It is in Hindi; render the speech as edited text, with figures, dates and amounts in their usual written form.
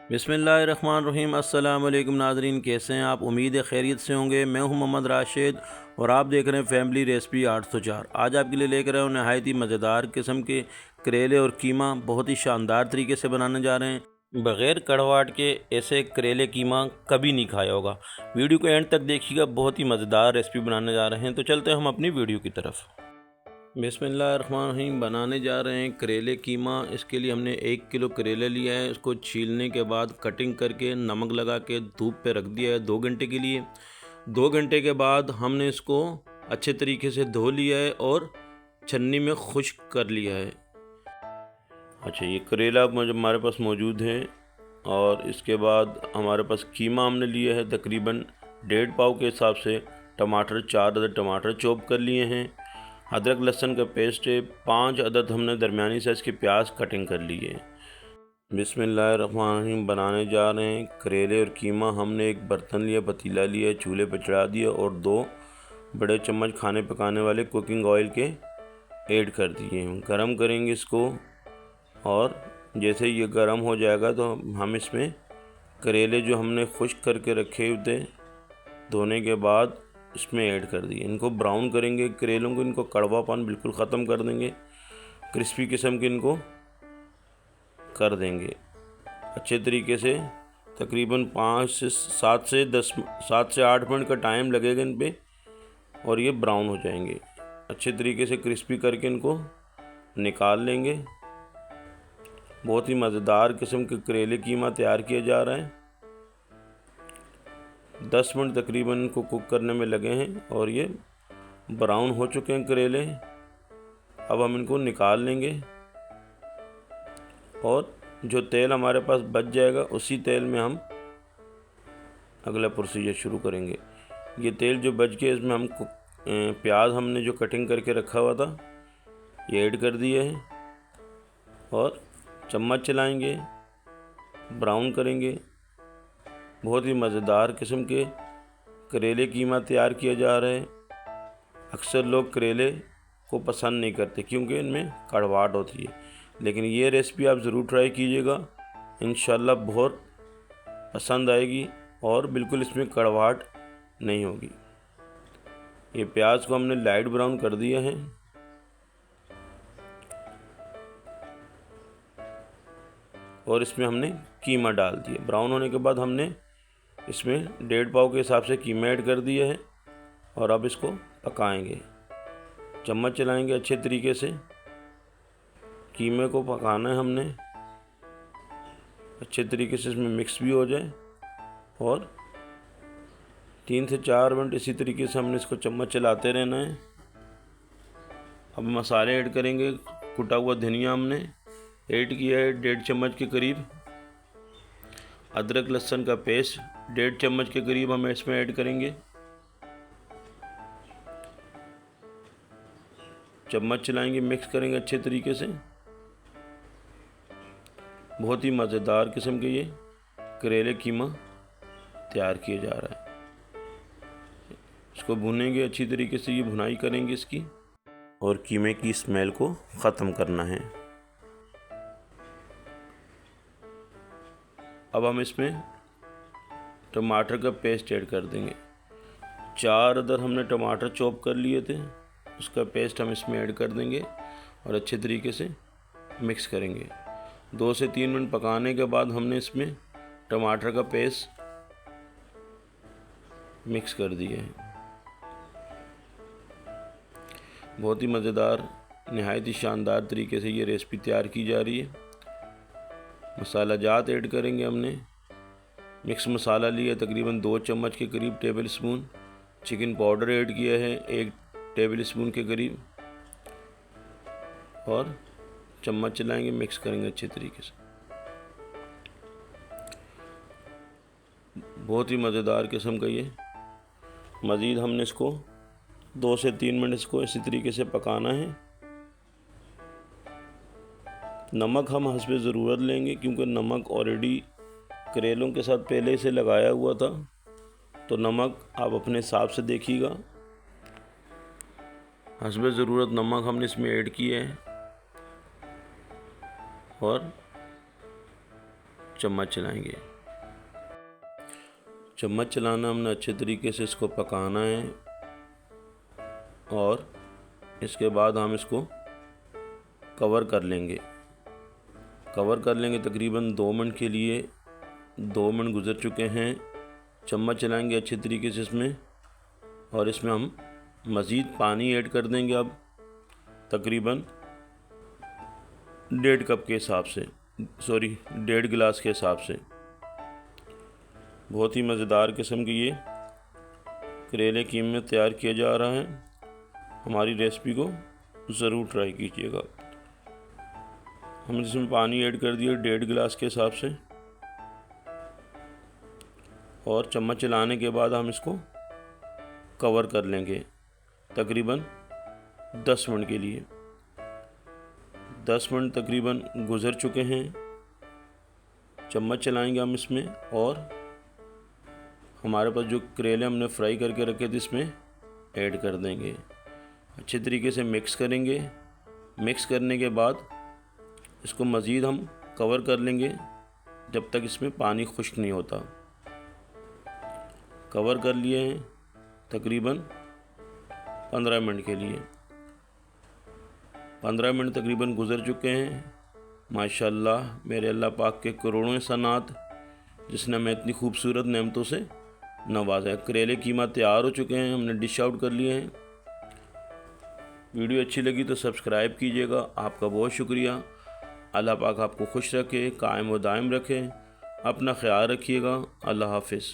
बिस्मिल्लाहिर्रहमानिर्रहीम। अस्सलाम वालेकुम नाज़रीन, कैसे हैं आप? उम्मीद है खैरियत से होंगे। मैं हूं मोहम्मद राशिद और आप देख रहे हैं फैमिली रेसिपी 804। आज आपके लिए लेकर आए हूं नहायत ही मज़ेदार किस्म के करेले और कीमा बहुत ही शानदार तरीके से बनाने जा रहे हैं। बग़ैर कड़वाहट के ऐसे करेले कीमा कभी नहीं खाया होगा। वीडियो को एंड तक देखिएगा, बहुत ही मज़ेदार रेसिपी बनाने जा रहे हैं। तो चलते हैं हम अपनी वीडियो की तरफ। बिस्मिल्लाहिर्रहमानिर्रहीम। बनाने जा रहे हैं करेले कीमा। इसके लिए हमने 1 किलो करेले लिया है। इसको छीलने के बाद कटिंग करके नमक लगा के धूप पे रख दिया है 2 घंटे के लिए। 2 घंटे के बाद हमने इसको अच्छे तरीके से धो लिया है और छन्नी में खुश्क कर लिया है। अच्छा, ये करेला मुझे हमारे पास मौजूद है। और इसके बाद हमारे पास कीमा हमने लिया है तकरीबन 1.5 पाव के हिसाब से। टमाटर 4 अदद टमाटर चॉप कर लिए हैं। अदरक लहसुन का पेस्ट है। 5 अदद हमने दरमियानी साइज़ के प्याज कटिंग कर लिए हैं। बिस्मिल्लाहिर्रहमानिर्रहीम। बनाने जा रहे हैं करेले और कीमा। हमने एक बर्तन लिया, पतीला लिया, चूल्हे पर चढ़ा दिया और 2 बड़े चम्मच खाने पकाने वाले कुकिंग ऑयल के ऐड कर दिए हैं। गरम करेंगे इसको और जैसे ये गरम हो जाएगा तो हम इसमें करेले जो हमने खुश्क करके रखे हुए थे धोने के बाद इसमें ऐड कर दिए। इनको ब्राउन करेंगे करेलों को, इनको कड़वापन बिल्कुल ख़त्म कर देंगे, क्रिस्पी किस्म के इनको कर देंगे अच्छे तरीके से। तकरीबन 7 से 8 मिनट का टाइम लगेगा इन पे और ये ब्राउन हो जाएंगे। अच्छे तरीके से क्रिस्पी करके इनको निकाल लेंगे। बहुत ही मज़ेदार किस्म के करेले कीमा तैयार किया जा रहा है। 10 मिनट तकरीबन इनको कुक करने में लगे हैं और ये ब्राउन हो चुके हैं करेले। अब हम इनको निकाल लेंगे और जो तेल हमारे पास बच जाएगा उसी तेल में हम अगला प्रोसीजर शुरू करेंगे। ये तेल जो बच गया इसमें हम प्याज हमने जो कटिंग करके रखा हुआ था ये ऐड कर दिए है और चम्मच चलाएंगे, ब्राउन करेंगे। बहुत ही मज़ेदार किस्म के करेले कीमा तैयार किया जा रहा है। अक्सर लोग करेले को पसंद नहीं करते क्योंकि इनमें कड़वाहट होती है, लेकिन ये रेसिपी आप ज़रूर ट्राई कीजिएगा, इंशाल्लाह बहुत पसंद आएगी और बिल्कुल इसमें कड़वाहट नहीं होगी। ये प्याज को हमने लाइट ब्राउन कर दिया है और इसमें हमने कीमा डाल दिया। ब्राउन होने के बाद हमने इसमें 1.5 पाव के हिसाब से कीमा ऐड कर दिया है और अब इसको पकाएंगे। चम्मच चलाएंगे अच्छे तरीके से। कीमे को पकाना है हमने अच्छे तरीके से, इसमें मिक्स भी हो जाए और 3 से 4 मिनट इसी तरीके से हमने इसको चम्मच चलाते रहना है। अब मसाले ऐड करेंगे। कुटा हुआ धनिया हमने ऐड किया है 1.5 चम्मच के करीब। अदरक लहसुन का पेस्ट 1.5 चम्मच के करीब हम इसमें ऐड करेंगे। चम्मच चलाएंगे, मिक्स करेंगे अच्छे तरीके से। बहुत ही मज़ेदार किस्म के ये करेले कीमा तैयार किया जा रहा है। इसको भूनेंगे अच्छी तरीके से, ये भुनाई करेंगे इसकी और कीमे की स्मेल को ख़त्म करना है। अब हम इसमें टमाटर का पेस्ट ऐड कर देंगे। 4 अदर हमने टमाटर चॉप कर लिए थे, उसका पेस्ट हम इसमें ऐड कर देंगे और अच्छे तरीके से मिक्स करेंगे। 2 से 3 मिनट पकाने के बाद हमने इसमें टमाटर का पेस्ट मिक्स कर दिया है। बहुत ही मज़ेदार, नहायत ही शानदार तरीके से ये रेसिपी तैयार की जा रही है। मसाला जात ऐड करेंगे हमने। मिक्स मसाला लिया तकरीबन 2 चम्मच के करीब table spoon. Chicken powder add किया है 1 टेबल स्पून के करीब और चम्मच चलाएंगे, मिक्स करेंगे अच्छे तरीके से। बहुत ही मज़ेदार किस्म का ये। मज़ीद हमने इसको 2 से 3 मिनट इसको इसी तरीके से पकाना है। नमक हम हस्बे ज़रूरत लेंगे क्योंकि नमक ऑलरेडी करेलों के साथ पहले से लगाया हुआ था, तो नमक आप अपने हिसाब से देखिएगा। हस्बे ज़रूरत नमक हमने इसमें ऐड किया है और चम्मच चलाएंगे। चम्मच चलाना हमने अच्छे तरीके से इसको पकाना है और इसके बाद हम इसको कवर कर लेंगे। तकरीबन 2 मिनट के लिए। 2 मिनट गुज़र चुके हैं। चम्मच चलाएंगे अच्छे तरीके से इसमें और इसमें हम मज़ीद पानी ऐड कर देंगे। अब तकरीबन 1.5 कप के हिसाब से, 1.5 गिलास के हिसाब से। बहुत ही मज़ेदार किस्म की ये करेले कीमे तैयार किया जा रहा है। हमारी रेसिपी को ज़रूर ट्राई कीजिएगा। हमने इसमें पानी ऐड कर दिया 1.5 गिलास के हिसाब से और चम्मच चलाने के बाद हम इसको कवर कर लेंगे तकरीबन 10 मिनट के लिए। 10 मिनट तकरीबन गुज़र चुके हैं। चम्मच चलाएंगे हम इसमें और हमारे पास जो करेले हमने फ्राई करके रखे थे इसमें ऐड कर देंगे। अच्छे तरीके से मिक्स करेंगे। मिक्स करने के बाद इसको मज़ीद हम कवर कर लेंगे जब तक इसमें पानी खुश्क नहीं होता। कवर कर लिए हैं तकरीबन 15 मिनट के लिए। 15 मिनट तकरीबन गुज़र चुके हैं। माशाल्लाह मेरे अल्लाह पाक के करोड़ों एहसानात जिसने हमें इतनी खूबसूरत नेमतों से नवाजा है। करेले कीमा तैयार हो चुके हैं। हमने डिश आउट कर लिए हैं। वीडियो अच्छी लगी तो सब्सक्राइब कीजिएगा। आपका बहुत शुक्रिया। अल्लाह पाक आपको खुश रखे, कायम व दायम रखे। अपना ख्याल रखिएगा। अल्लाह हाफिज़।